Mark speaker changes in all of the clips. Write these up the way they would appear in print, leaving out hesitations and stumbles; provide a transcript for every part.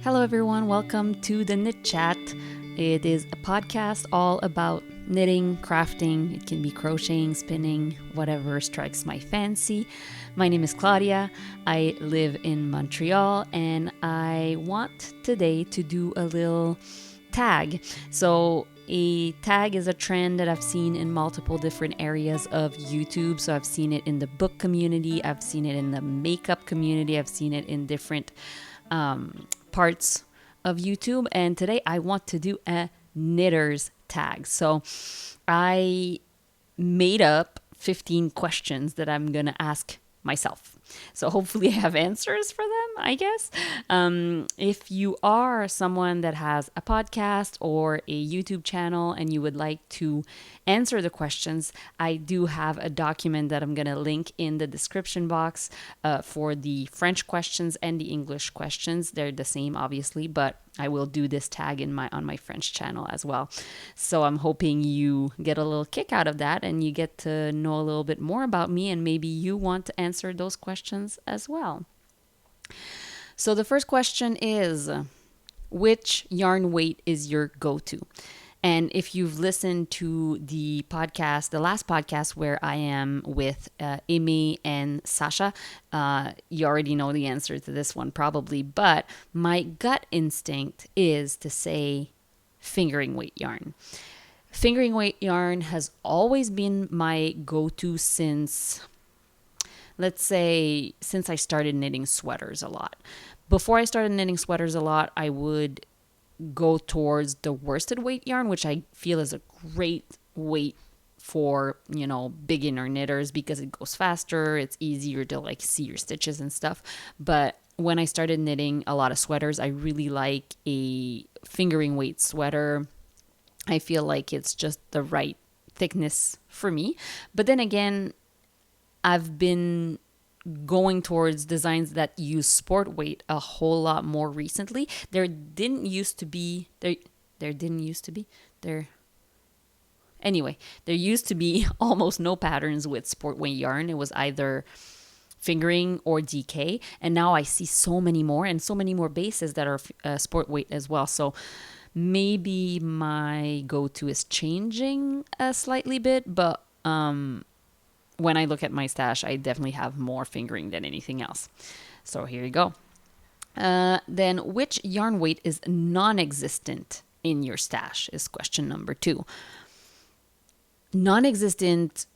Speaker 1: Hello, everyone. Welcome to the Knit Chat. It is a podcast all about knitting, crafting. It can be crocheting, spinning, whatever strikes my fancy. My name is Claudia. I live in Montreal, and I want today to do a little tag. So a tag is a trend that I've seen in multiple different areas of YouTube. So I've seen it in the book community, I've seen it in the makeup community, I've seen it in different parts of YouTube. And today I want to do a knitter's tag. So I made up 15 questions that I'm going to ask myself. So hopefully I have answers for them, I guess. If you are someone that has a podcast or a YouTube channel and you would like to answer the questions, I do have a document that I'm going to link in the description box for the French questions and the English questions. They're the same, obviously, but I will do this tag on my French channel as well. So I'm hoping you get a little kick out of that and you get to know a little bit more about me, and maybe you want to answer those questions as well. So the first question is, which yarn weight is your go-to? And if you've listened to the podcast, the last podcast where I am with Amy and Sasha, you already know the answer to this one probably, but my gut instinct is to say fingering weight yarn. Fingering weight yarn has always been my go-to since, let's say, since I started knitting sweaters a lot. Before I started knitting sweaters a lot, I would go towards the worsted weight yarn, which I feel is a great weight for, beginner knitters because it goes faster, it's easier to see your stitches and stuff. But when I started knitting a lot of sweaters, I really like a fingering weight sweater. I feel like it's just the right thickness for me. But then again, I've been going towards designs that use sport weight a whole lot more recently. There used to be almost no patterns with sport weight yarn. It was either fingering or DK, and now I see so many more and so many more bases that are sport weight as well. So maybe my go-to is changing a slightly bit, but when I look at my stash, I definitely have more fingering than anything else. So here you go. Then which yarn weight is non-existent in your stash is question number 2. Non-existent,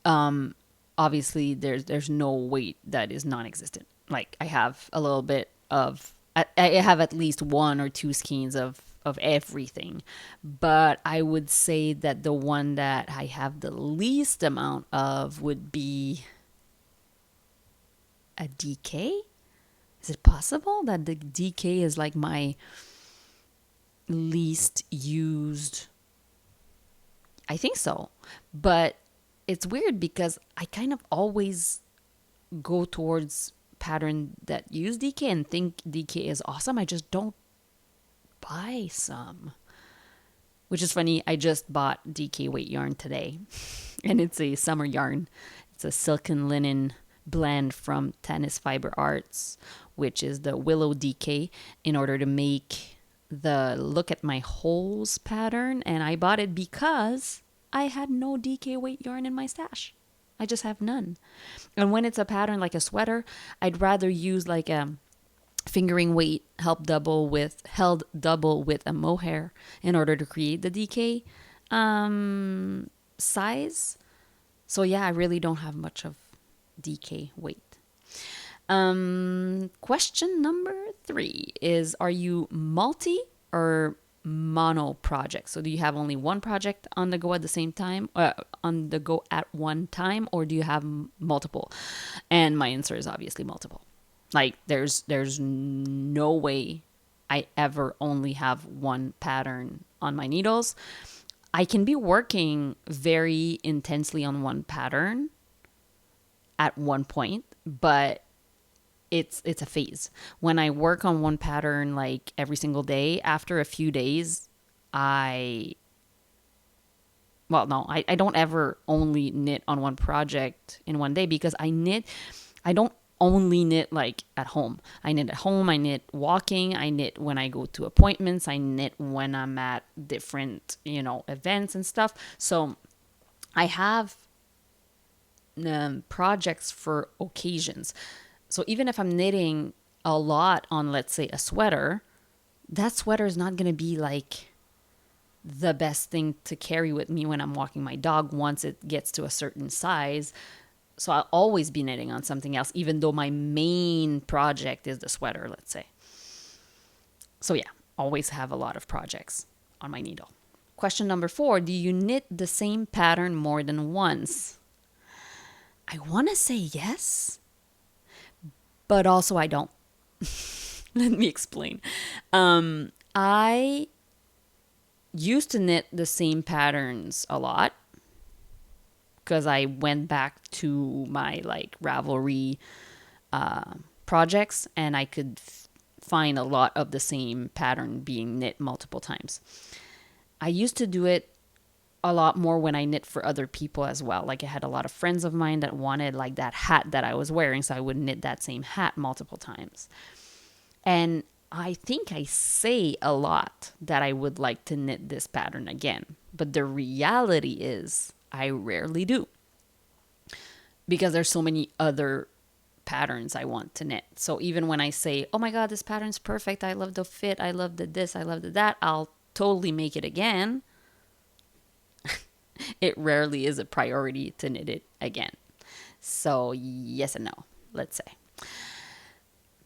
Speaker 1: obviously there's no weight that is non-existent. Like I have a little bit of, I have at least 1 or 2 skeins of everything, but I would say that the one that I have the least amount of would be a DK. Is it possible that the DK is like my least used? I think so, but it's weird because I kind of always go towards pattern that use DK and think DK is awesome. I just don't buy some, which is funny. I just bought DK weight yarn today and it's a summer yarn. It's a silk and linen blend from Tennis Fiber Arts, which is the Willow DK, in order to make the Look at My Holes pattern. And I bought it because I had no DK weight yarn in my stash. I just have none. And when it's a pattern like a sweater, I'd rather use like a fingering weight held double with a mohair in order to create the DK size. So yeah, I really don't have much of DK weight. Question number 3 is, are you multi or mono project? So do you have only one project on the go at the same time, at one time, or do you have multiple? And my answer is obviously multiple. Like there's no way I ever only have one pattern on my needles. I can be working very intensely on one pattern at one point, but it's a phase. When I work on one pattern like every single day, after a few days, I don't ever only knit on one project in one day, because I don't only knit like at home. I knit at home, I knit walking, I knit when I go to appointments, I knit when I'm at different, events and stuff. So I have projects for occasions. So even if I'm knitting a lot on, let's say, a sweater, that sweater is not going to be like the best thing to carry with me when I'm walking my dog once it gets to a certain size. So I'll always be knitting on something else, even though my main project is the sweater, let's say. So yeah, always have a lot of projects on my needle. Question number 4, do you knit the same pattern more than once? I want to say yes, but also I don't. Let me explain. I used to knit the same patterns a lot because I went back to my like Ravelry projects, and I could find a lot of the same pattern being knit multiple times. I used to do it a lot more when I knit for other people as well. Like I had a lot of friends of mine that wanted like that hat that I was wearing, so I would knit that same hat multiple times. And I think I say a lot that I would like to knit this pattern again, but the reality is I rarely do, because there's so many other patterns I want to knit. So even when I say, oh my God, this pattern's perfect, I love the fit, I love the this, I love the that, I'll totally make it again. It rarely is a priority to knit it again. So yes and no, let's say.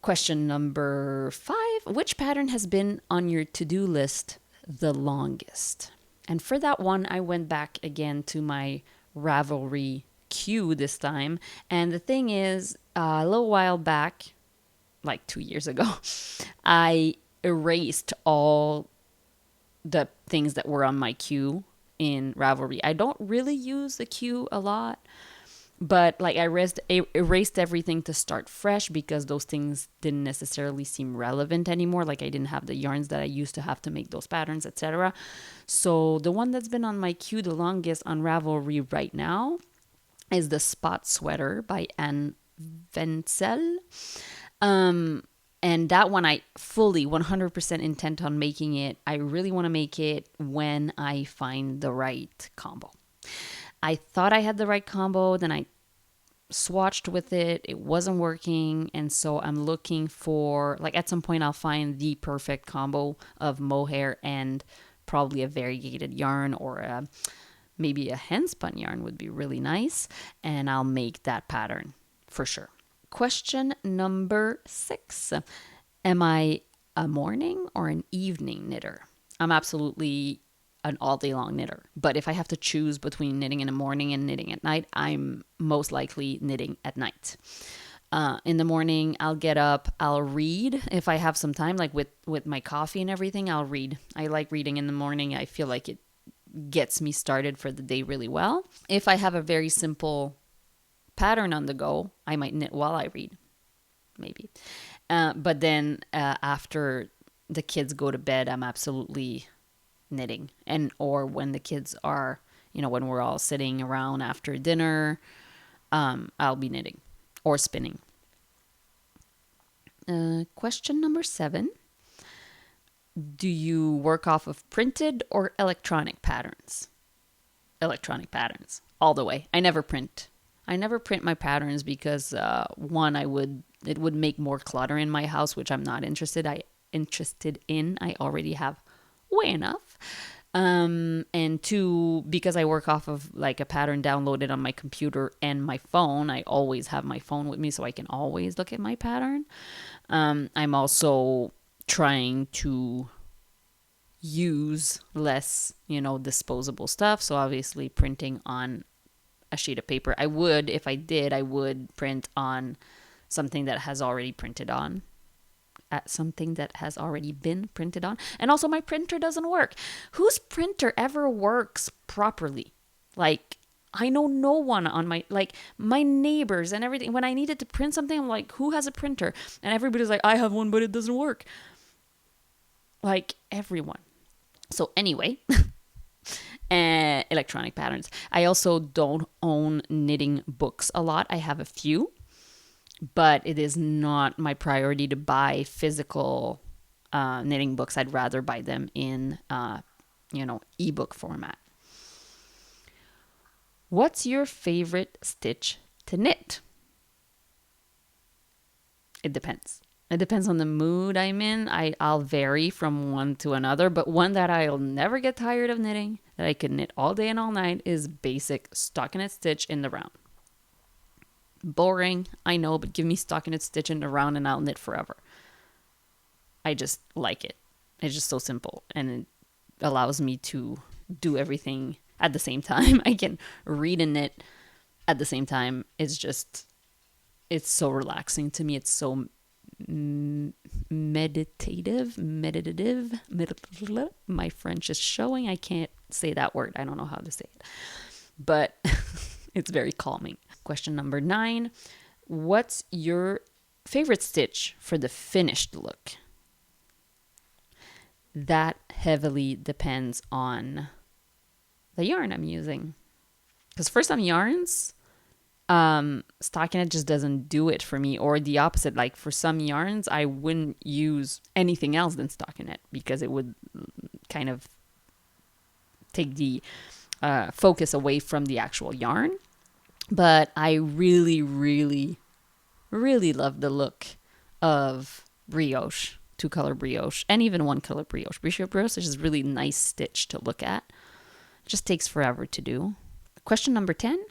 Speaker 1: Question number 5, which pattern has been on your to-do list the longest? And for that one, I went back again to my Ravelry queue this time. And the thing is, a little while back, like 2 years ago, I erased all the things that were on my queue in Ravelry. I don't really use the queue a lot, but like I erased everything to start fresh because those things didn't necessarily seem relevant anymore. Like I didn't have the yarns that I used to have to make those patterns, etc. So the one that's been on my queue the longest on Ravelry right now is the Spot Sweater by Anne Ventzel. And that one I fully 100% intent on making it. I really want to make it when I find the right combo. I thought I had the right combo, then I swatched with it. It wasn't working. And so I'm looking for, like at some point I'll find the perfect combo of mohair and probably a variegated yarn, or maybe a handspun yarn would be really nice. And I'll make that pattern for sure. Question number 6. Am I a morning or an evening knitter? I'm absolutely an all day long knitter. But if I have to choose between knitting in the morning and knitting at night, I'm most likely knitting at night. In the morning, I'll get up, I'll read. If I have some time, like with my coffee and everything, I'll read. I like reading in the morning. I feel like it gets me started for the day really well. If I have a very simple pattern on the go, I might knit while I read, maybe. But then after the kids go to bed, I'm absolutely knitting. And or when the kids are, when we're all sitting around after dinner, I'll be knitting or spinning. Question number 7. Do you work off of printed or electronic patterns? Electronic patterns, all the way. I never print my patterns because one, it would make more clutter in my house, which I'm not interested in. I already have way enough. And 2, because I work off of like a pattern downloaded on my computer and my phone, I always have my phone with me so I can always look at my pattern. I'm also trying to use less, disposable stuff. So obviously printing on a sheet of paper. I would print on something that has already printed on. Something that has already been printed on. And also my printer doesn't work. Whose printer ever works properly? Like, I know no one on my neighbors and everything. When I needed to print something, I'm like, who has a printer? And everybody's like, I have one, but it doesn't work. Like, everyone. So anyway, electronic patterns. I also don't own knitting books a lot. I have a few. but it is not my priority to buy physical knitting books. I'd rather buy them in, ebook format. What's your favorite stitch to knit? It depends. It depends on the mood I'm in. I'll vary from one to another, but one that I'll never get tired of knitting, that I could knit all day and all night, is basic stockinette stitch in the round. Boring, I know, but give me stockinette stitch in the round and I'll knit forever. I just like it. It's just so simple, and it allows me to do everything at the same time. I can read and knit at the same time. It's so relaxing to me. It's so meditative. My French is showing. I can't say that word. I don't know how to say it, but it's very calming. Question number 9. What's your favorite stitch for the finished look? That heavily depends on the yarn I'm using. Because for some yarns, stockinette just doesn't do it for me, or the opposite. Like for some yarns, I wouldn't use anything else than stockinette because it would kind of take the focus away from the actual yarn. But I really, really, really love the look of brioche, 2-color brioche, and even 1-color brioche. Brioche is just really nice stitch to look at. It just takes forever to do. Question number 10.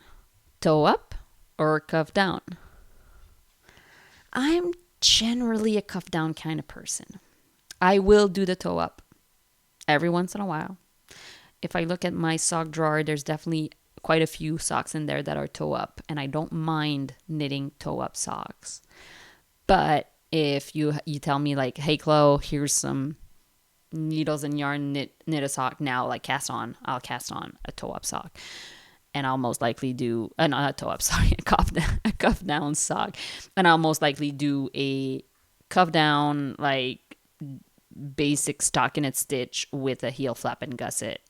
Speaker 1: Toe up or cuff down? I'm generally a cuff down kind of person. I will do the toe up every once in a while. If I look at my sock drawer, there's definitely quite a few socks in there that are toe up, and I don't mind knitting toe up socks. But if you tell me like, hey Chloe, here's some needles and yarn, knit a sock now, like I'll cast on a toe up sock. And I'll most likely do, not a toe up, sorry, a cuff down sock. And I'll most likely do a cuff down, like basic stockinette stitch with a heel flap and gusset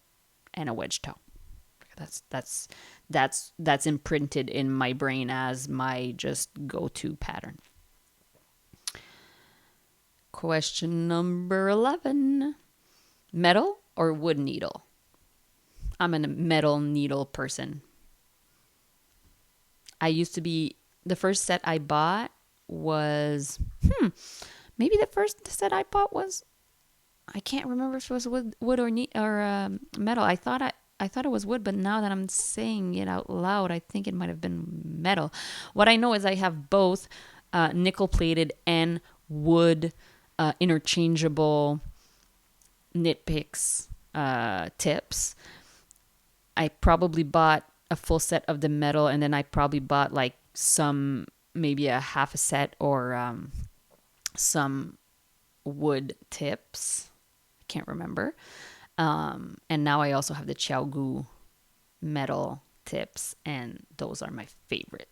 Speaker 1: and a wedge toe. That's imprinted in my brain as my just go-to pattern. Question number 11. Metal or wood needle? I'm a metal needle person. I used to be, the first set I bought was, maybe the first set I bought was, I can't remember if it was wood or metal. I thought it was wood, but now that I'm saying it out loud, I think it might have been metal. What I know is I have both nickel plated and wood interchangeable knit picks tips. I probably bought a full set of the metal, and then I probably bought like some, maybe a half a set or some wood tips. I can't remember. And now I also have the Xiaogu metal tips, and those are my favorite.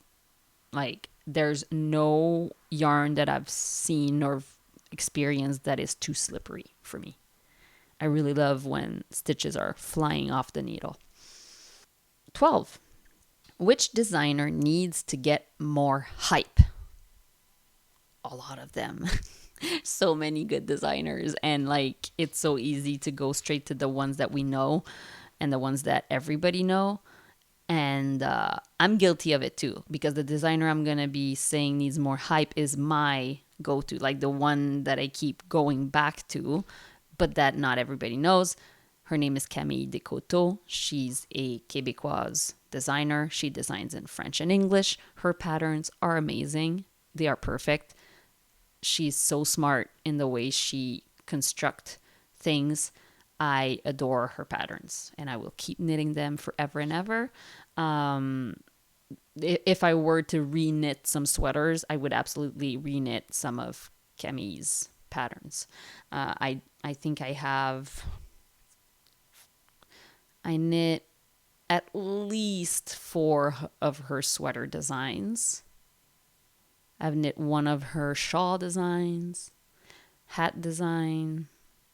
Speaker 1: Like, there's no yarn that I've seen or experienced that is too slippery for me. I really love when stitches are flying off the needle. 12. Which designer needs to get more hype? A lot of them. So many good designers, and like it's so easy to go straight to the ones that we know and the ones that everybody know. And I'm guilty of it too, because the designer I'm gonna be saying needs more hype is my go-to, like the one that I keep going back to, but that not everybody knows. Her name is Camille Descôteaux. She's a Québécoise designer. She designs in French and English. Her patterns are amazing. They are perfect. She's so smart in the way she constructs things. I adore her patterns, and I will keep knitting them forever and ever. If I were to re-knit some sweaters, I would absolutely re-knit some of Camille's patterns. I think I knit at least 4 of her sweater designs. I've knit one of her shawl designs, hat design.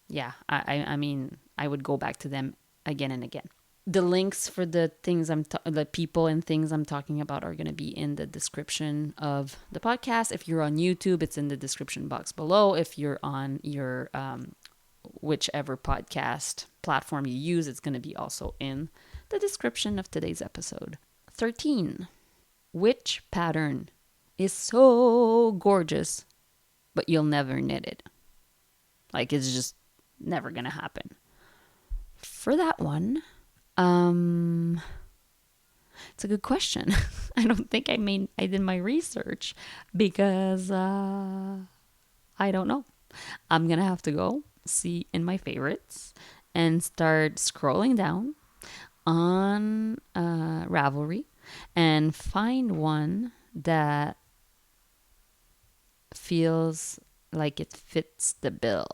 Speaker 1: Yeah, I mean, I would go back to them again and again. The links for the things the people and things I'm talking about are going to be in the description of the podcast. If you're on YouTube, it's in the description box below. If you're on your whichever podcast platform you use, it's going to be also in the description of today's episode. 13. Which pattern is so gorgeous, but you'll never knit it? Like, it's just never going to happen. For that one, it's a good question. I don't think I did my research because I don't know. I'm going to have to go see in my favorites and start scrolling down on Ravelry and find one that feels like it fits the bill.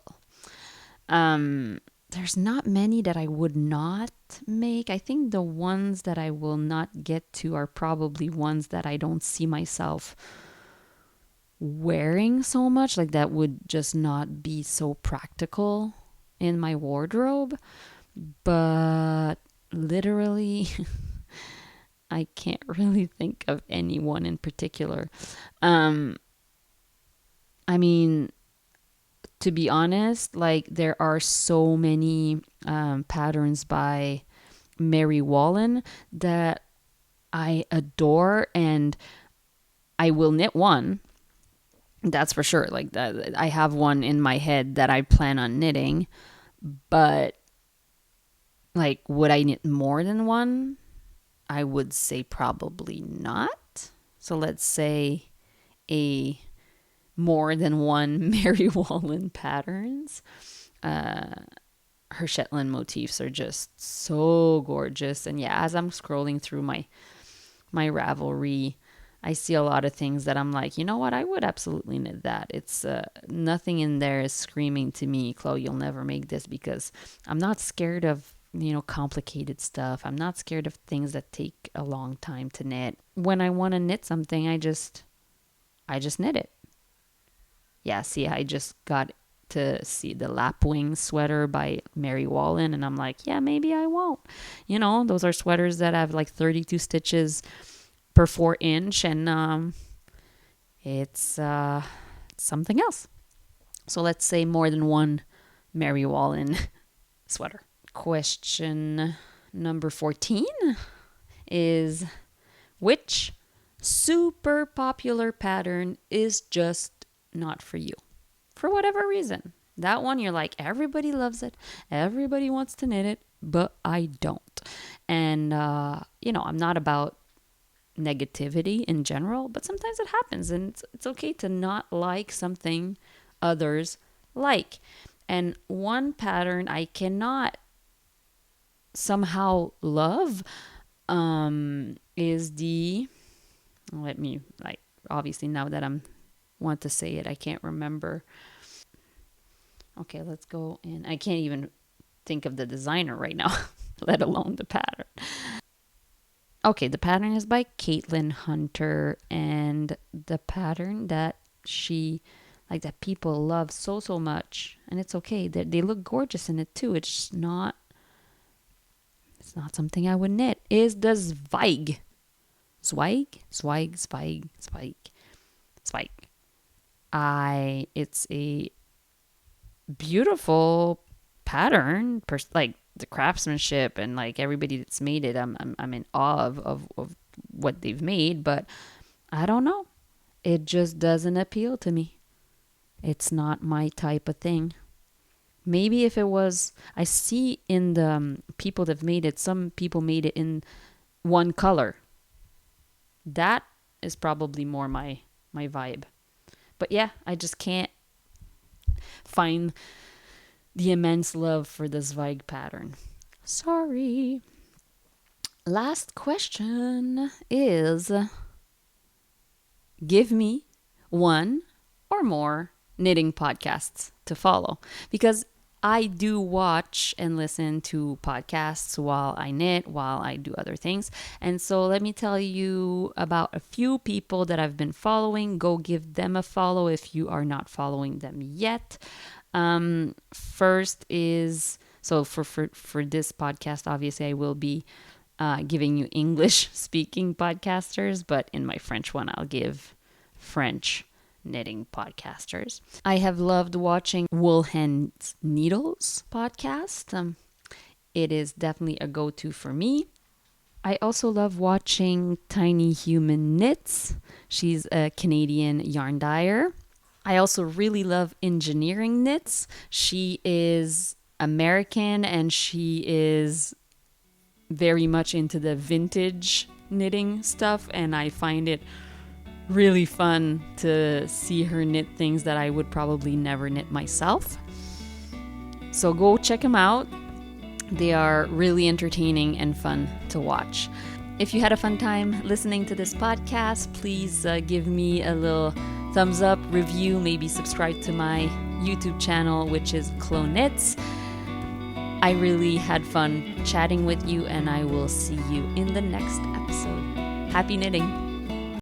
Speaker 1: There's not many that I would not make. I think the ones that I will not get to are probably ones that I don't see myself wearing so much. Like, that would just not be so practical in my wardrobe. But literally, I can't really think of anyone in particular. I mean, to be honest, like, there are so many patterns by Marie Wallin that I adore, and I will knit one. That's for sure. Like, that, I have one in my head that I plan on knitting, but like, would I knit more than one? I would say probably not. So let's say a more than one Marie Wallin patterns. Her Shetland motifs are just so gorgeous. And yeah, as I'm scrolling through my Ravelry, I see a lot of things that I'm like, you know what, I would absolutely knit that. It's nothing in there is screaming to me, Chloe, you'll never make this, because I'm not scared of, complicated stuff. I'm not scared of things that take a long time to knit. When I want to knit something, I just knit it. Yeah, see, I just got to see the lapwing sweater by Marie Wallin, and I'm like, yeah, maybe I won't. Those are sweaters that have like 32 stitches per 4-inch, and it's something else. So let's say more than one Marie Wallin sweater. Question number 14 is, which super popular pattern is just not for you? For whatever reason. That one, you're like, everybody loves it. Everybody wants to knit it, but I don't. And, I'm not about negativity in general, but sometimes it happens, and it's okay to not like something others like. And one pattern I cannot somehow love is obviously now that I'm want to say it, I can't remember. Okay, let's go in. I can't even think of the designer right now, let alone the pattern. Okay, the pattern is by Caitlin Hunter, and the pattern that that people love so much, and it's okay. They look gorgeous in it too. It's not something I would knit, is the Zweig. Zweig? It's a beautiful pattern, like the craftsmanship and like everybody that's made it. I'm in awe of what they've made, but I don't know. It just doesn't appeal to me. It's not my type of thing. Maybe if it was, I see in the people that have made it, some people made it in one color. That is probably more my vibe. But yeah, I just can't find the immense love for the Zweig pattern. Sorry. Last question is, give me one or more knitting podcasts to follow, because I do watch and listen to podcasts while I knit, while I do other things. And so let me tell you about a few people that I've been following. Go give them a follow if you are not following them yet. First is So for this podcast, obviously, I will be giving you English-speaking podcasters, but in my French one, I'll give French knitting podcasters. I have loved watching Wool Hen's Needles podcast. It is definitely a go-to for me. I also love watching Tiny Human Knits. She's a Canadian yarn dyer. I also really love Engineering Knits. She is American and she is very much into the vintage knitting stuff, and I find it really fun to see her knit things that I would probably never knit myself. So go check them out. They are really entertaining and fun to watch. If you had a fun time listening to this podcast, please give me a little thumbs up, review, maybe subscribe to my YouTube channel, which is Chloe Knits. I really had fun chatting with you, and I will see you in the next episode. Happy knitting!